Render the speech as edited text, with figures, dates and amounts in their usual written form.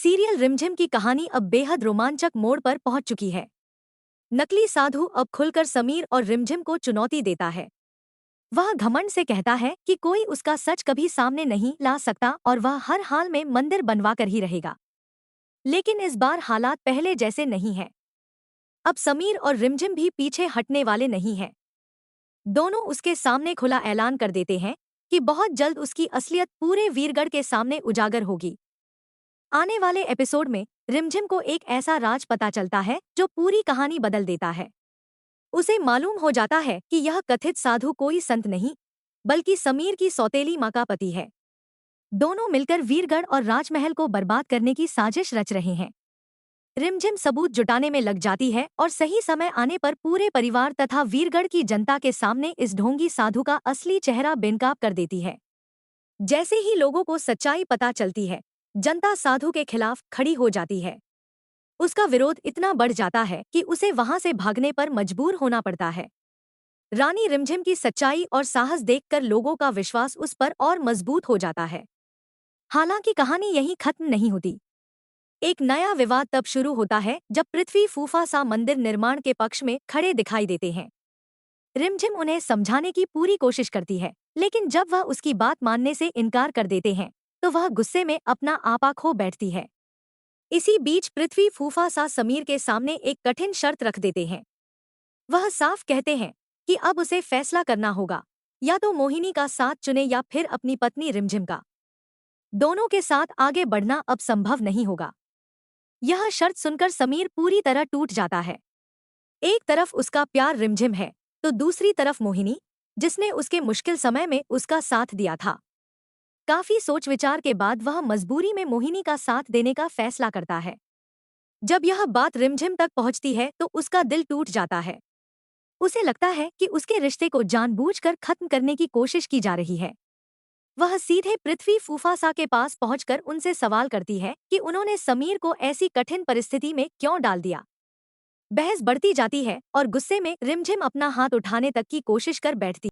Serial रिमझिम की कहानी अब बेहद रोमांचक मोड़ पर पहुंच चुकी है। नकली साधु अब खुलकर समीर और रिमझिम को चुनौती देता है। वह घमंड से कहता है कि कोई उसका सच कभी सामने नहीं ला सकता और वह हर हाल में मंदिर बनवा कर ही रहेगा। लेकिन इस बार हालात पहले जैसे नहीं हैं। अब समीर और रिमझिम भी पीछे हटने वाले नहीं हैं। दोनों उसके सामने खुला ऐलान कर देते हैं कि बहुत जल्द उसकी असलियत पूरे वीरगढ़ के सामने उजागर होगी। आने वाले एपिसोड में रिमझिम को एक ऐसा राज पता चलता है जो पूरी कहानी बदल देता है। उसे मालूम हो जाता है कि यह कथित साधु कोई संत नहीं, बल्कि समीर की सौतेली माँ का पति है। दोनों मिलकर वीरगढ़ और राजमहल को बर्बाद करने की साजिश रच रहे हैं। रिमझिम सबूत जुटाने में लग जाती है और सही समय आने पर पूरे परिवार तथा वीरगढ़ की जनता के सामने इस ढोंगी साधु का असली चेहरा बेनकाब कर देती है। जैसे ही लोगों को सच्चाई पता चलती है, जनता साधु के खिलाफ खड़ी हो जाती है। उसका विरोध इतना बढ़ जाता है कि उसे वहां से भागने पर मजबूर होना पड़ता है। रानी रिमझिम की सच्चाई और साहस देखकर लोगों का विश्वास उस पर और मजबूत हो जाता है। हालांकि कहानी यहीं खत्म नहीं होती। एक नया विवाद तब शुरू होता है जब पृथ्वी फूफा सा मंदिर निर्माण के पक्ष में खड़े दिखाई देते हैं। रिमझिम उन्हें समझाने की पूरी कोशिश करती है, लेकिन जब वह उसकी बात मानने से इनकार कर देते हैं तो वह गुस्से में अपना आपा खो बैठती है। इसी बीच पृथ्वी फूफा सा समीर के सामने एक कठिन शर्त रख देते हैं। वह साफ कहते हैं कि अब उसे फैसला करना होगा, या तो मोहिनी का साथ चुने या फिर अपनी पत्नी रिमझिम का। दोनों के साथ आगे बढ़ना अब संभव नहीं होगा। यह शर्त सुनकर समीर पूरी तरह टूट जाता है। एक तरफ उसका प्यार रिमझिम है, तो दूसरी तरफ मोहिनी, जिसने उसके मुश्किल समय में उसका साथ दिया था। काफी सोच विचार के बाद वह मजबूरी में मोहिनी का साथ देने का फैसला करता है। जब यह बात रिमझिम तक पहुंचती है तो उसका दिल टूट जाता है। उसे लगता है कि उसके रिश्ते को जानबूझकर खत्म करने की कोशिश की जा रही है। वह सीधे पृथ्वी फूफासा के पास पहुंचकर उनसे सवाल करती है कि उन्होंने समीर को ऐसी कठिन परिस्थिति में क्यों डाल दिया। बहस बढ़ती जाती है और गुस्से में रिमझिम अपना हाथ उठाने तक की कोशिश कर बैठती